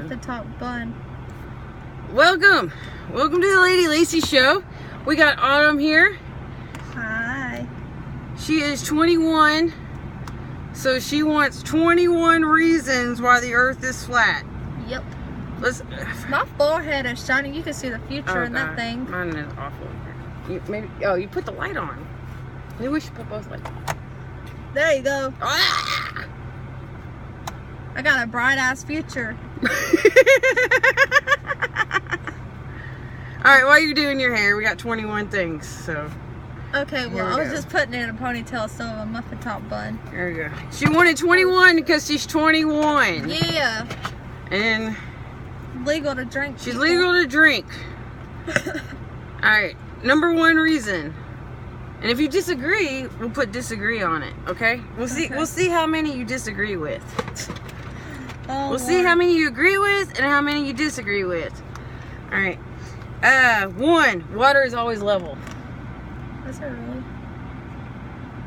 muffin top bun. Welcome to the Lady Lacey show. We got Autumn here. Hi. She is 21, so she wants 21 reasons why the earth is flat. Yep. Let's. My forehead is shining. You can see the future in that God. thing. Mine is awful. You put the light on. Maybe we should put both lights on. There you go. Ah! I got a bright ass future. Alright, while you're doing your hair, we got 21 things, so. Okay, Here well, we I was go. just putting it in a ponytail, so a muffin top bun. There we go. She wanted 21 because she's 21. Yeah. And Legal to drink. she's people. legal to drink. Alright, number one reason. And if you disagree, we'll put disagree on it, okay? We'll see how many you disagree with. Oh, We'll see how many you agree with and how many you disagree with. Alright. 1, water is always level. Is it really?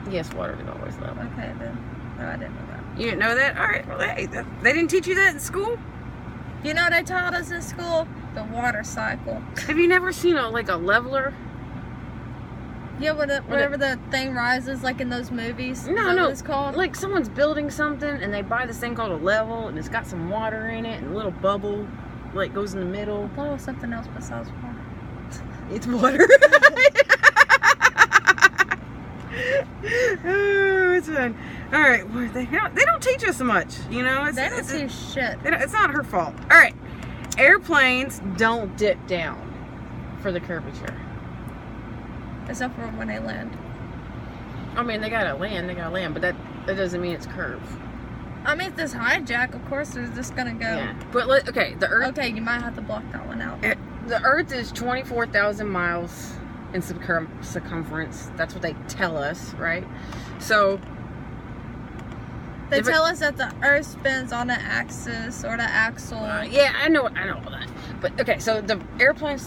Yes, water is always level. Okay, then. No, I didn't know that. You didn't know that? Alright, well, hey, they didn't teach you that in school? You know what they taught us in school? The water cycle. Have you never seen a leveler? Yeah, whenever the thing rises, like in those movies. No, Is that no. what it's called? Like someone's building something and they buy this thing called a level and it's got some water in it and a little bubble like goes in the middle. I thought it was something else besides water. It's water. Oh, it's fun. All right, well, they don't teach us much, you know. They don't teach shit. It's not her fault. All right, airplanes don't dip down for the curvature. Except for when they land. I mean, they gotta land, but that doesn't mean it's curved. I mean, if this hijack, of course, they're just gonna go. Yeah, but okay, the Earth. Okay, you might have to block that one out. The Earth is 24,000 miles in circumference. That's what they tell us, right? So They tell us that the Earth spins on the axis or the axle. yeah, I know all that. But okay, so the airplane's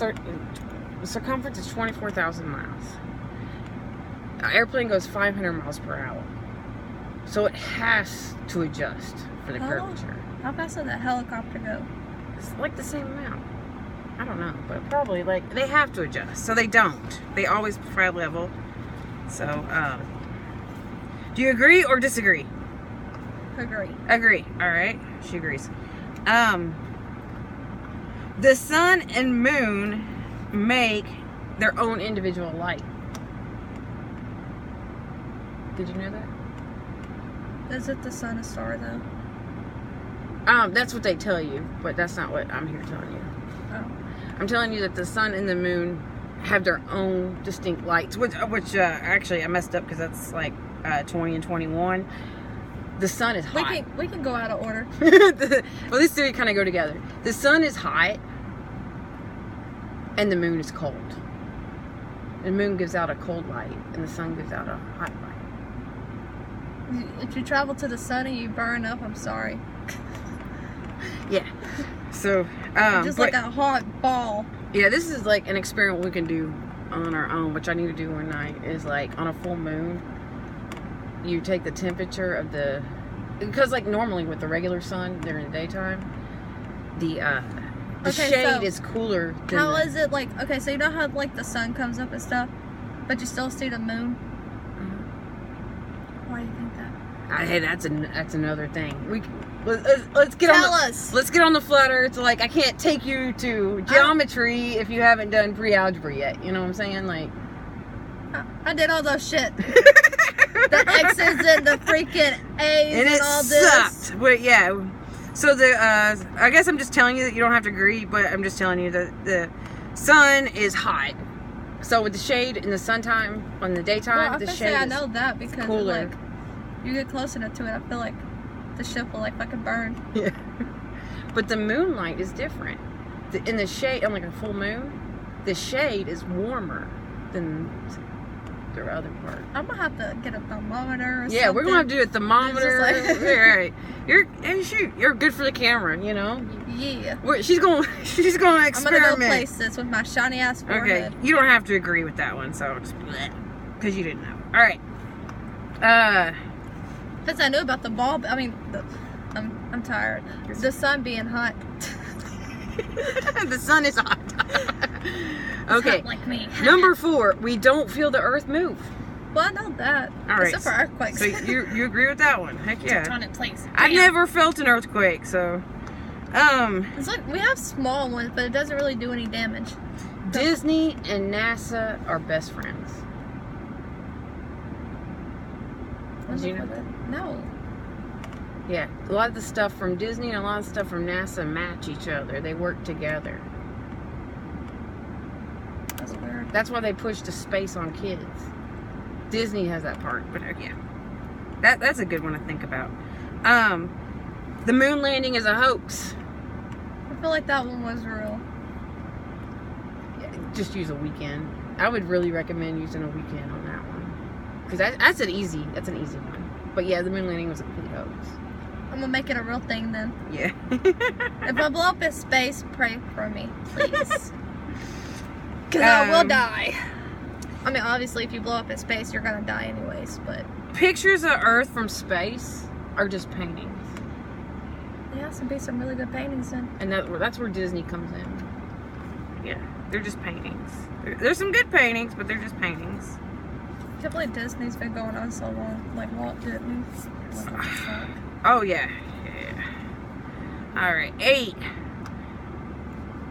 circumference is 24,000 miles. An airplane goes 500 miles per hour, so it has to adjust for the curvature. How fast does a helicopter go? It's like the same amount. I don't know, but probably they have to adjust, so they don't. They always fly level. So, do you agree or disagree? Agree. Agree. All right, she agrees. The sun and moon make their own individual light. Did you know that? Is it the sun and star though? That's what they tell you, but that's not what I'm here telling you. Oh. I'm telling you that the sun and the moon have their own distinct lights, which actually I messed up because that's like 20 and 21. The sun is hot. We can go out of order. Well, these two kind of go together. The sun is hot, and the moon is cold. The moon gives out a cold light, and the sun gives out a hot light. If you travel to the sun and you burn up, I'm sorry. Yeah. So, just like a hot ball. yeah, this is like an experiment we can do on our own, which I need to do one night. Is like on a full moon, you take the temperature of because like normally with the regular sun during the daytime, the shade is cooler than how is it like? Okay, so you know how like the sun comes up and stuff, but you still see the moon. Why do you think that? Hey, that's another thing. Let's get let's get on the flat earth. Like, I can't take you to geometry if you haven't done pre-algebra yet. You know what I'm saying? Like, I did all those shit. The X's and the freaking A's and all this. Sucked. But yeah. So I guess I'm just telling you that you don't have to agree, but I'm just telling you that the sun is hot. So with the shade in the sun on the daytime, the shade I know that because cooler. like you get close enough to it, I feel like the ship will like fucking burn. Yeah. But the moonlight is different. In the shade, on like a full moon, the shade is warmer than the other part. I'm gonna have to get a thermometer or yeah, something. we're gonna have to do a thermometer. Like Right. You're good for the camera, you know. Yeah. She's gonna experiment. I'm gonna go place this with my shiny ass forehead. Okay, you don't have to agree with that one, so just because you didn't know. All right. Since I knew about the ball, I mean, I'm tired. The sun being hot. The sun is hot. Okay. Not like me. Number 4, we don't feel the earth move. Well, I know that. All right. Except for earthquakes. So you agree with that one? Heck yeah. Tectonic plates. I've never felt an earthquake, so It's like we have small ones, but it doesn't really do any damage. Disney and NASA are best friends. Did you know that? No. Yeah, a lot of the stuff from Disney and a lot of the stuff from NASA match each other. They work together. That's weird. That's why they push to space on kids. Disney has that part, but yeah, that's a good one to think about. The moon landing is a hoax. I feel like that one was real. Yeah, just use a weekend. I would really recommend using a weekend on that one, because that's an easy one. But yeah, the moon landing was a complete hoax. I'm gonna make it a real thing then. Yeah. If I blow up in space, pray for me, please. Because I will die. I mean, obviously, if you blow up in space, you're gonna die anyways, but... Pictures of Earth from space are just paintings. Yeah, some be some really good paintings then. And that's where Disney comes in. Yeah, they're just paintings. There's some good paintings, but they're just paintings. I can't believe Disney's been going on so long. Like Walt Disney. Oh, yeah. Alright, 8.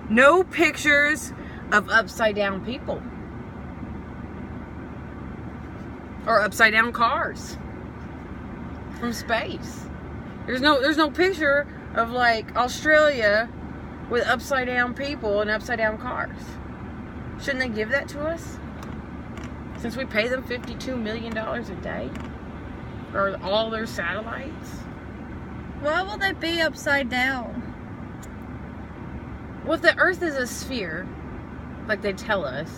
No pictures of upside down people. Or upside down cars. From space. There's no picture of like Australia with upside down people and upside down cars. Shouldn't they give that to us? Since we pay them $52 million a day? Or all their satellites? Why will they be upside down? Well, if the Earth is a sphere, like they tell us,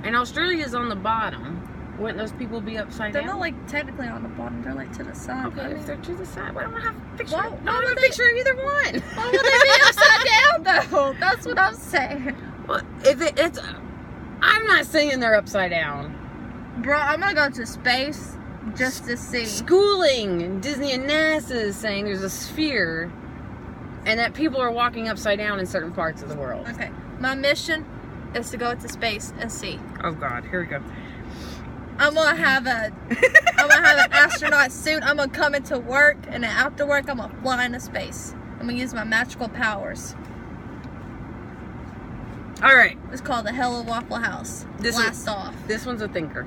and Australia's on the bottom, wouldn't those people be upside down? They're not like technically on the bottom, they're like to the side. Okay, I mean, if they're to the side, well, I don't have a picture. Why- I why don't have would a they- picture of either one. why would they be upside down though? That's what I'm saying. Well, it's, I'm not saying they're upside down. Bro, I'm gonna go to space just to see. Schooling and Disney and NASA is saying there's a sphere, and that people are walking upside down in certain parts of the world. Okay, my mission is to go to space and see. Oh God, here we go. I'm gonna have an astronaut suit. I'm gonna come into work, and then after work, I'm gonna fly into space. I'm gonna use my magical powers. All right, It's called the Hello Waffle House. Blast off. this one's a thinker.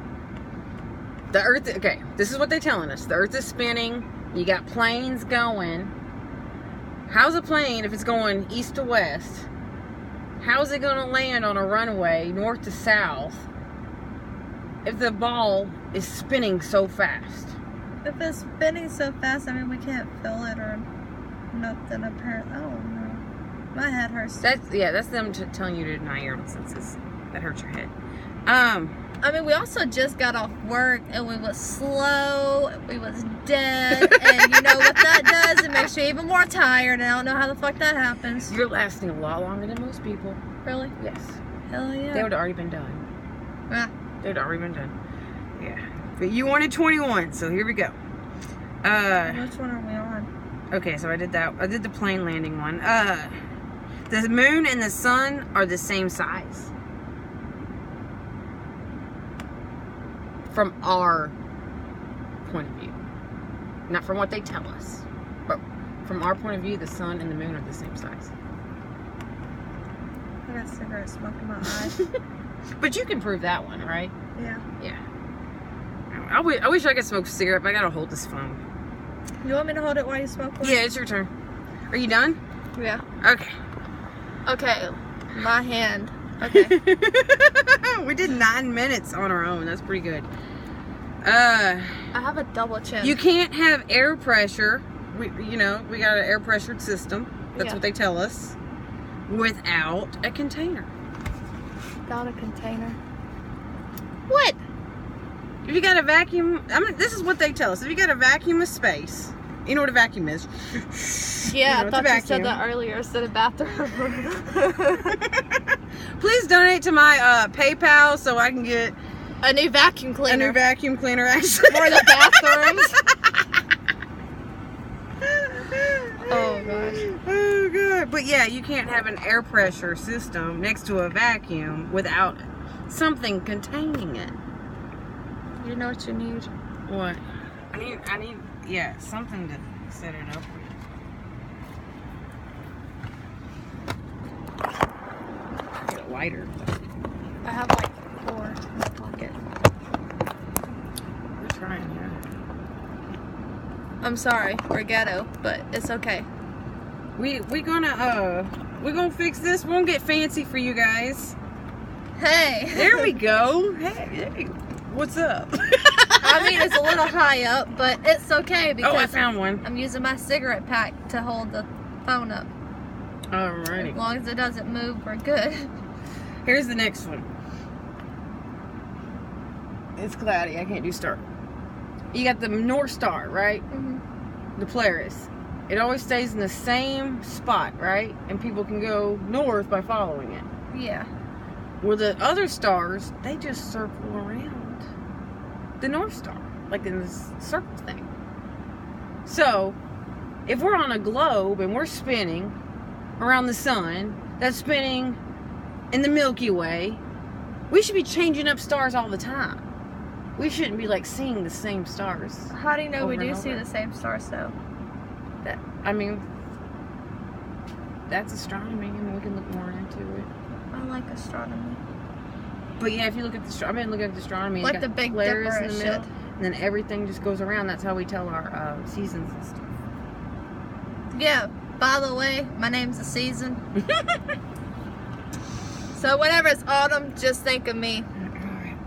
The Earth, okay, this is what they're telling us. The Earth is spinning. You got planes going. How's a plane, if it's going east to west, how's it going to land on a runway north to south if the ball is spinning so fast? If it's spinning so fast, I mean, we can't feel it or nothing apparently. I don't know. My head hurts. That's them telling you to deny your own senses. That hurts your head. I mean, we also just got off work and we was slow, we was dead, and you know what that does? It makes you even more tired, and I don't know how the fuck that happens. You're lasting a lot longer than most people. Really? Yes. Hell yeah. They would have already been done. Yeah. They would have already been done. Yeah. But you wanted 21, so here we go. Which one are we on? Okay, so I did that. I did the plane landing one. The moon and the sun are the same size. From our point of view. Not from what they tell us. But from our point of view, the sun and the moon are the same size. I got cigarette smoke in my eye. But you can prove that one, right? Yeah. Yeah. I wish I could smoke a cigarette, but I gotta hold this phone. You want me to hold it while you smoke one? Yeah, it's your turn. Are you done? Yeah. Okay. Okay. My hand. Okay. We did 9 minutes on our own. That's pretty good. I have a double chin. You can't have air pressure. We got an air pressured system. That's Yeah. what they tell us. Without a container. Without a container. What? If you got a vacuum, this is what they tell us. If you got a vacuum of space, you know what a vacuum is. Yeah, You know, I thought you it's a said vacuum. that earlier instead of bathroom. Please donate to my PayPal so I can get A new vacuum a cleaner. new vacuum cleaner, actually. For the bathrooms. Oh gosh. Oh But yeah, you can't have an air pressure system next to a vacuum without something containing it. You know what you need? What? I need, yeah, something to set it up with. Get a lighter. I have like 4 in my pocket. We're trying, yeah. I'm sorry, we're ghetto, but it's okay. We're gonna fix this. We're gonna get fancy for you guys. Hey! There we go. Hey, what's up? I mean, it's a little high up, but it's okay because I found one. I'm using my cigarette pack to hold the phone up. Alrighty. As long as it doesn't move, we're good. Here's the next one. It's cloudy. I can't do star. You got the North Star, right? Mm-hmm. The Polaris. It always stays in the same spot, right? And people can go north by following it. Yeah. Well, the other stars, they just circle around the North Star, like in this circle thing. So, if we're on a globe and we're spinning around the sun, that's spinning in the Milky Way, we should be changing up stars all the time. We shouldn't be like seeing the same stars. How do you know we over do and see over. the same stars though? I mean, that's astronomy, and we can look more into it. I like astronomy. But yeah, if you look at the, I've been looking at the astronomy. Like it's the got Big flares Dipper in the and middle, shit. and then everything just goes around. That's how we tell our seasons and stuff. Yeah. By the way, my name's the season. So whenever it's autumn, just think of me.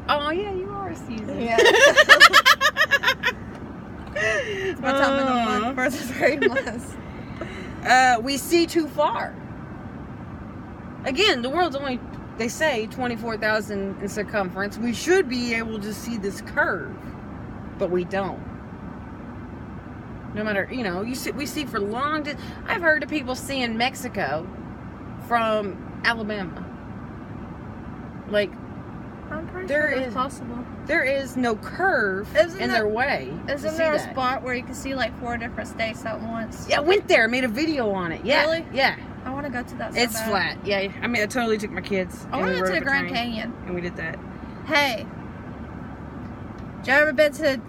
Oh yeah, you are a season. Yeah. It's my time of the month for the 3 months. We see too far. Again, the world's only, they say, 24,000 in circumference. We should be able to see this curve, but we don't. No matter, you know, we see for long. I've heard of people seeing Mexico from Alabama. Like, I'm pretty there sure it's is- possible. there is no curve Isn't in that- their way. Isn't to there a see that. spot where you can see like 4 different states at once? Yeah, I went there, made a video on it. Yeah, Really? yeah. I want to go to that. So It's bad. flat. Yeah, I mean, I totally took my kids. I and want we to go rode to the up a Grand train, Canyon. and we did that. Hey, you ever been to?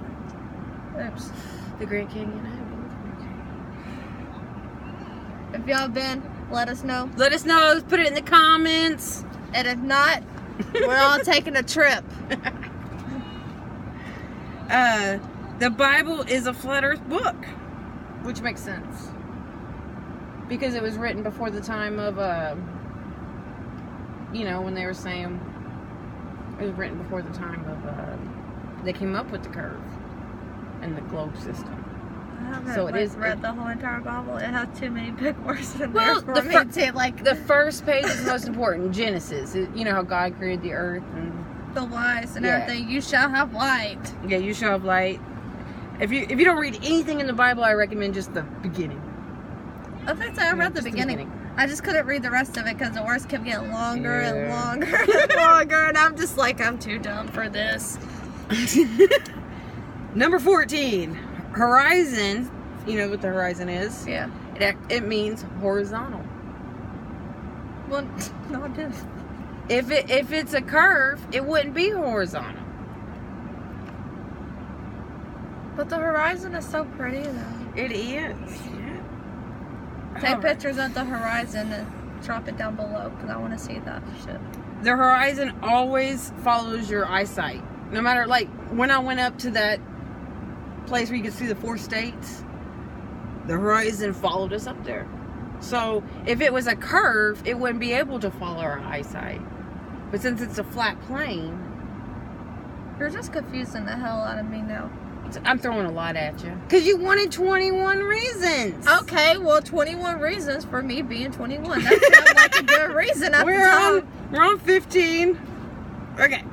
Oops. The Grand Canyon. I haven't been to the Grand Canyon. If y'all been, let us know. Let us know. Put it in the comments. And if not, we're all taking a trip. The Bible is a flat Earth book, which makes sense because it was written before the time of, you know, when they were saying it was written before the time of they came up with the curve and the globe system. I haven't So it is- read the whole entire Bible. It has too many big words in Well, there for me to like The first page is most important. Genesis. You know how God created the earth and the lies and Yeah. everything. You shall have light. yeah, you shall have light. If you don't read anything in the Bible, I recommend just the beginning. I think so. I read the Just beginning. I just couldn't read the rest of it because the words kept getting longer and Yeah. longer and longer, and I'm just like, I'm too dumb for this. Number 14, horizon. You know what the horizon is? Yeah. It means horizontal. Well, no, I didn't. If it's a curve, it wouldn't be horizontal. But the horizon is so pretty, though. It is. Yeah. Take Alright. pictures of the horizon and drop it down below because I want to see that shit. The horizon always follows your eyesight. No matter, like, when I went up to that place where you could see the 4 states, the horizon followed us up there. So, if it was a curve, it wouldn't be able to follow our eyesight. But since it's a flat plane, You're just confusing the hell out of me now. I'm throwing a lot at you. Because you wanted 21 reasons. Okay, well, 21 reasons for me being 21. That sounds like a good reason at the time. We're on 15. Okay.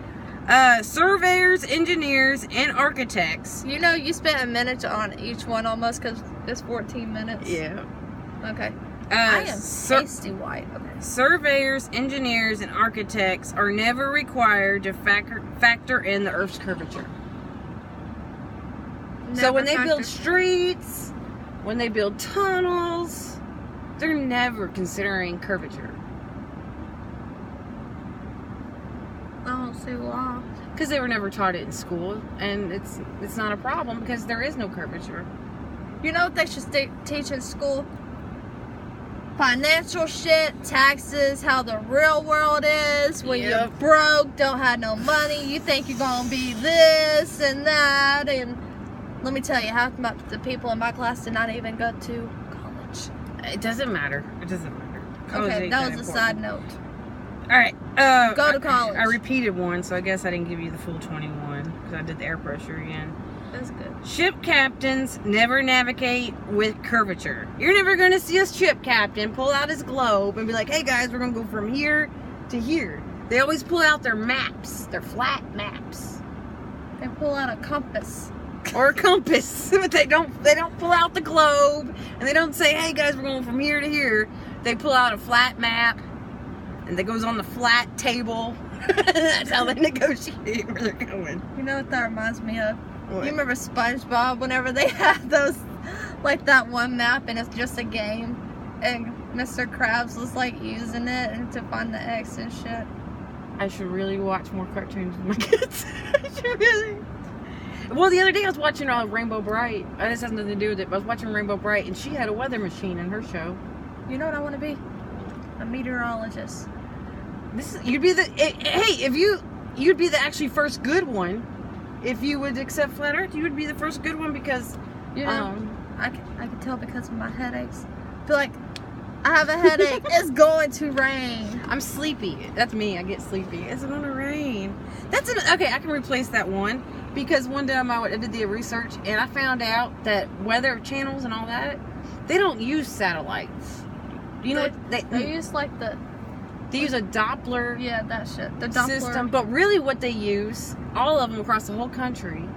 Surveyors, engineers, and architects. You know, you spent a minute on each one almost because it's 14 minutes. Yeah. Okay. I am Sur- pasty white. Okay. Surveyors, engineers, and architects are never required to factor in the Earth's curvature. So when they build streets, when they build tunnels, they're never considering curvature. I don't see why. Because they were never taught it in school, and it's not a problem because there is no curvature. You know what they should teach in school? Financial shit, taxes, how the real world is, when you're broke, don't have no money, you think you're gonna be this and that, and let me tell you, half the people in my class did not even go to college. It doesn't matter. It doesn't matter. College okay, ain't that that was a important. side note. Alright. Go to college. I repeated one, so I guess I didn't give you the full 21, because I did the air pressure again. That's good. Ship captains never navigate with curvature. You're never going to see a ship captain pull out his globe and be like, hey guys, we're going to go from here to here. They always pull out their maps, their flat maps. They pull out a compass. Or a compass. But they don't pull out the globe, and they don't say, hey guys, we're going from here to here. They pull out a flat map, and that goes on the flat table. That's how they negotiate where they're going. You know what that reminds me of? What? You remember SpongeBob whenever they had those, like that one map and it's just a game and Mr. Krabs was like using it and to find the X and shit. I should really watch more cartoons with my kids. I should really. Well, the other day I was watching Rainbow Bright. This has nothing to do with it, but I was watching Rainbow Bright and she had a weather machine in her show. You know what I want to be? A meteorologist. You'd be the you'd be the actually first good one. If you would accept flat Earth, you would be the first good one because, you know, I can tell because of my headaches. I feel like I have a headache. It's going to rain. I'm sleepy. That's me. I get sleepy. It's going to rain. Okay. I can replace that one because one time I did the research and I found out that weather channels and all that, they don't use satellites. You know what they use like the. They use a Doppler that shit. The Doppler system, but really what they use, all of them across the whole country,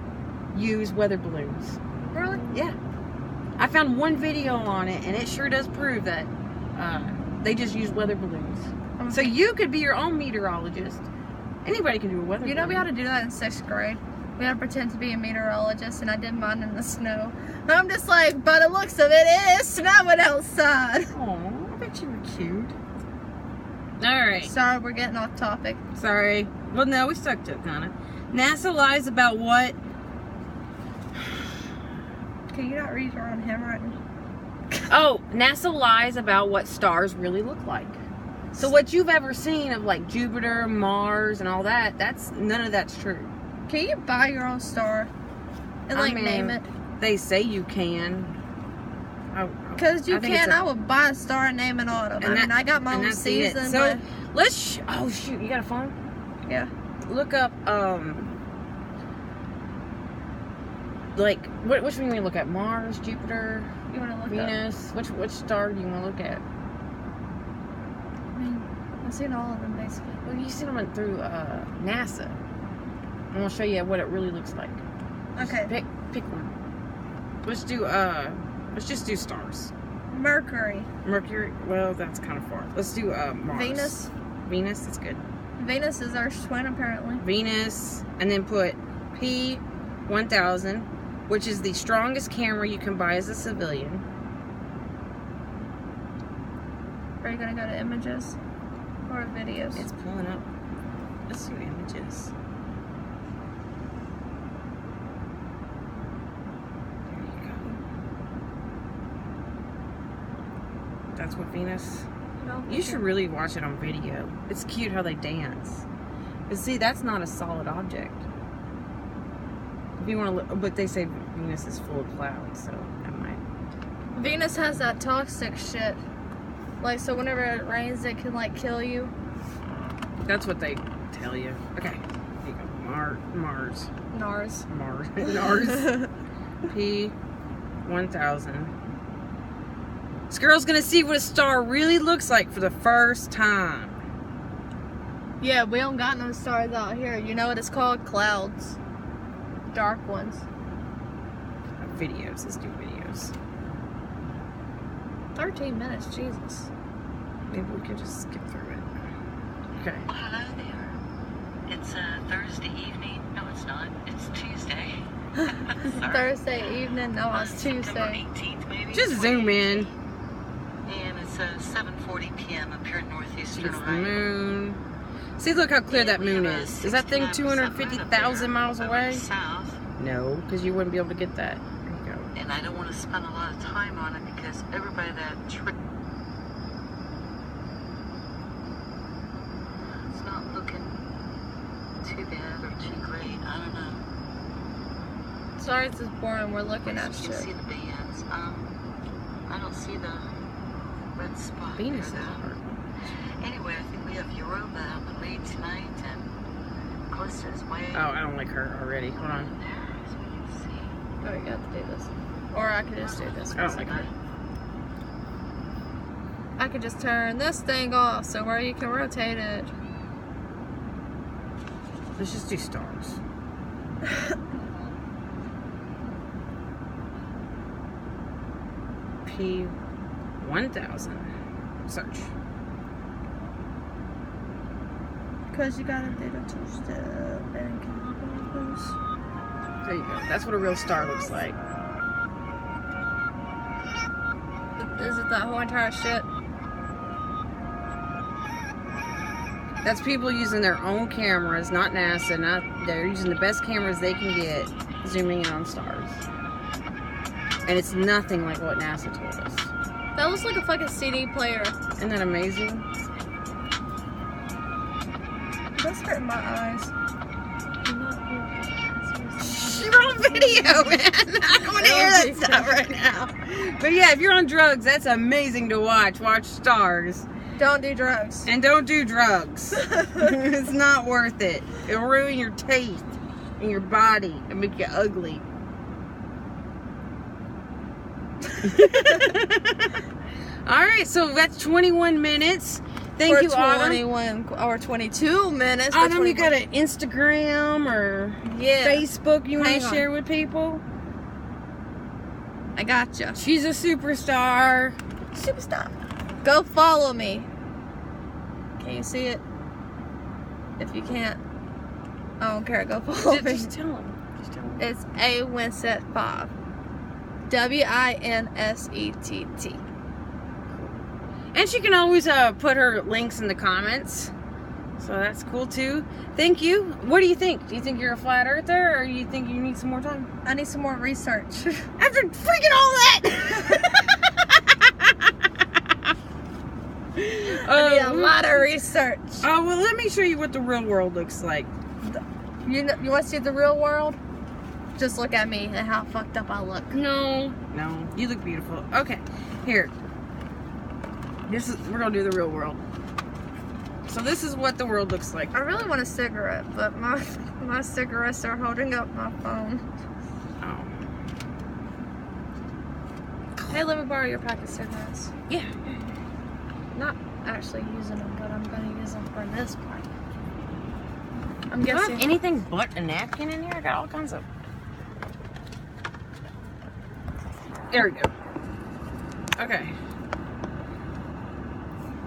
use weather balloons. Really? Yeah. I found one video on it, and it sure does prove that they just use weather balloons. Okay. So you could be your own meteorologist. Anybody can do a weather balloon. You know we had to do that in 6th grade. We had to pretend to be a meteorologist, and I did mine in the snow. And I'm just like, by the looks of it, it is snowing outside. Oh, I bet you were cute. Alright. Sorry, we're getting off topic. Sorry. Well, no, we stuck to it, kind of. NASA lies about what? Can you not read your own handwriting? Oh, NASA lies about what stars really look like. So what you've ever seen of like Jupiter, Mars, and all that, none of that's true. Can you buy your own star and name it? They say you can. Because you can. I would buy a star and name it autumn. I got my own season. So let's. Oh shoot! You got a phone? Yeah. Look up. Like which one do you want to look at? Mars, Jupiter, you want to look Venus? Up? Which star do you want to look at? I mean, I've seen all of them basically. Well, you see them through NASA. I'm gonna show you what it really looks like. Okay. Pick one. Let's just do stars. Mercury. Mercury. Well, that's kind of far. Let's do Mars. Venus. Venus. That's good. Venus is Earth's twin, apparently. Venus, and then put P1000, which is the strongest camera you can buy as a civilian. Are you gonna go to images or videos? It's pulling up. Let's do images. That's what Venus. No, you should really watch it on video. It's cute how they dance. But see, that's not a solid object. If you want to look, but they say Venus is full of clouds, so that might. Venus has that toxic shit. Like, so whenever it rains, it can like kill you. That's what they tell you. Okay. Here you go. Mars. Nars. Nars. P1000. This girl's gonna see what a star really looks like for the first time. Yeah, we don't got no stars out here. You know what it's called? Clouds. Dark ones. Videos. Let's do videos. 13 minutes, Jesus. Maybe we can just skip through it. Okay. Well, hello there. It's Thursday evening. No, it's not. It's Tuesday. Thursday evening. No, it's Tuesday. September 18th, maybe. Just zoom in. And it's It's 7:40 p.m. up here in northeastern It's the Ohio. moon. See, look how clear that moon is. Is that thing 250,000 miles away? South. No, because you wouldn't be able to get that. There you go. And I don't want to spend a lot of time on it because everybody that it's not looking too bad or too great. I don't know. Sorry, it's just boring. We're looking at You shit. can see the bands. I don't see the red spot. Venus is there, though. hard. Anyway, I think we have Europa out in the lead tonight, and Callista's way. Oh, I don't like her already. Hold on. There, so we can see. Oh, you got to do this. Or I could just do this. I don't like her. I could just turn this thing off so where you can rotate it. Let's just do stars. P1000. Search. Because you gotta do the two-step and chemicals. There you go. That's what a real star looks like. Is it that whole entire shit? That's people using their own cameras, not NASA. They're using the best cameras they can get, zooming in on stars. And it's nothing like what NASA told us. That looks like a fucking CD player. Isn't that amazing? That's hurting my eyes. You're on video, man. I don't want to hear that stuff right now. But yeah, if you're on drugs, that's amazing to watch. Watch stars. Don't do drugs. And don't do drugs. It's not worth it. It'll ruin your teeth and your body and make you ugly. Alright, so that's 21 minutes. Thank you, Autumn. 21 or 22 minutes. Autumn, you got an Instagram or Facebook you want Hang to on. share with people? I gotcha. She's a superstar. Superstar. Go follow me. Can you see it? If you can't, I don't care. Go follow me. Just tell them. Just tell them. It's A Winsett 5. WINSETT. And she can always put her links in the comments. So that's cool too. Thank you. What do you think? Do you think you're a flat earther or you think you need some more time? I need some more research. After freaking all that! I need a lot of research. Oh, well, let me show you what the real world looks like. You want to see the real world? Just look at me and how fucked up I look. No, you look beautiful. Okay, here. We're gonna do the real world. So this is what the world looks like. I really want a cigarette, but my cigarettes are holding up my phone. Oh. Hey, let me borrow your pack of cigarettes. Yeah. Not actually using them, but I'm gonna use them for this part. I'm Do I guessing. have anything but a napkin in here? I got all kinds of. There we go. Okay.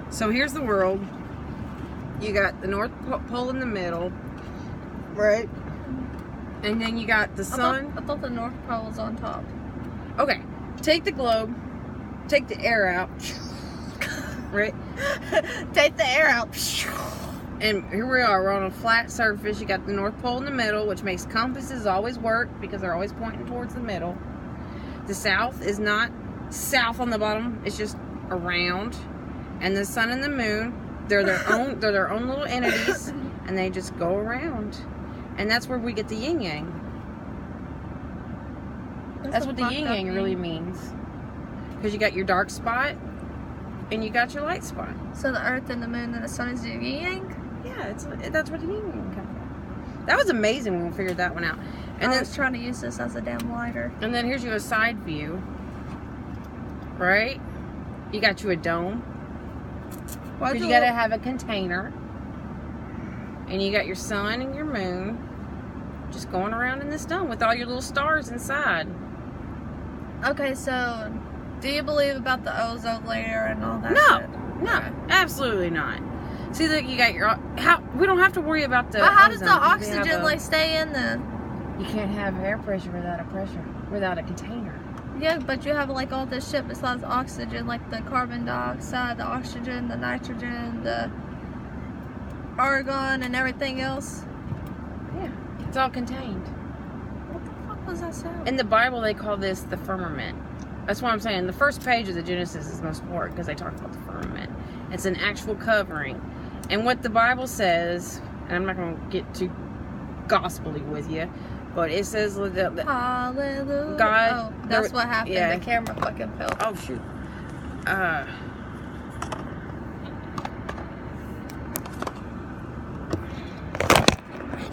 So here's the world. You got the North Pole in the middle, right? And then you got the sun. I thought the North Pole was on top. Okay. Take the globe. Take the air out. Right? Take the air out. And here we are. We're on a flat surface. You got the North Pole in the middle, which makes compasses always work because they're always pointing towards the middle. The south is not south on the bottom. It's just around. And the sun and the moon, they're their own little entities, and they just go around. And that's where we get the yin yang. That's what the yin yang really means. Because you got your dark spot, and you got your light spot. So the earth and the moon and the sun is the yin yang? Yeah, that's where the yin yang comes from. That was amazing when we figured that one out. And I was trying to use this as a damn lighter. And then here's you a side view. Right? You got you a dome. Because you gotta have a container. And you got your sun and your moon just going around in this dome with all your little stars inside. Okay, so do you believe about the ozone layer and all that? No, shit? no, Okay. absolutely not. See, look, you got your we don't have to worry about the. But how does ozone the because we have oxygen like stay in then? You can't have air pressure without a container. Yeah, but you have like all this shit besides oxygen, like the carbon dioxide, the oxygen, the nitrogen, the argon, and everything else. Yeah, it's all contained. What the fuck was that sound? In the Bible, they call this the firmament. That's what I'm saying. The first page of the Genesis is most important because they talk about the firmament. It's an actual covering. And what the Bible says, and I'm not going to get too gospel-y with you, but it says that Hallelujah. God. Oh, that's what happened. Yeah. The camera fucking fell. Oh, shoot.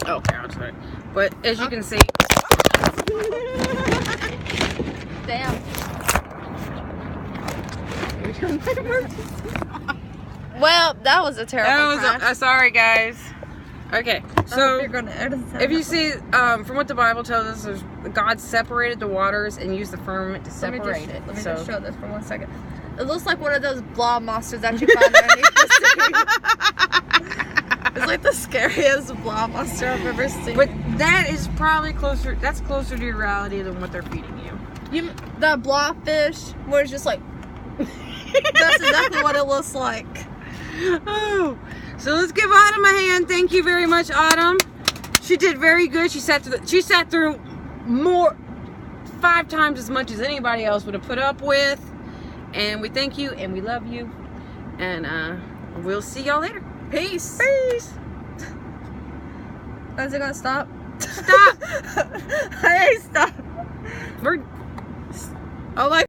Okay, I'm sorry. But as you can see. Damn. Well, that was a terrible crash. Sorry, guys. Okay, so you're gonna edit that if you out. see, from what the Bible tells us, God separated the waters and used the firmament to separate it. Let me So just show this for 1 second. It looks like one of those blob monsters that you find underneath the sea. It's like the scariest blob monster I've ever seen. but that is probably closer. That's closer to reality than what they're feeding you. That blobfish, where it's just like, that's exactly what it looks like. Oh, so let's give Autumn a hand. Thank you very much, Autumn. She did very good. She sat through more 5 times as much as anybody else would have put up with. And we thank you and we love you. And we'll see y'all later. Peace. Peace. Is it gonna stop? Stop. Hey, stop. We're I like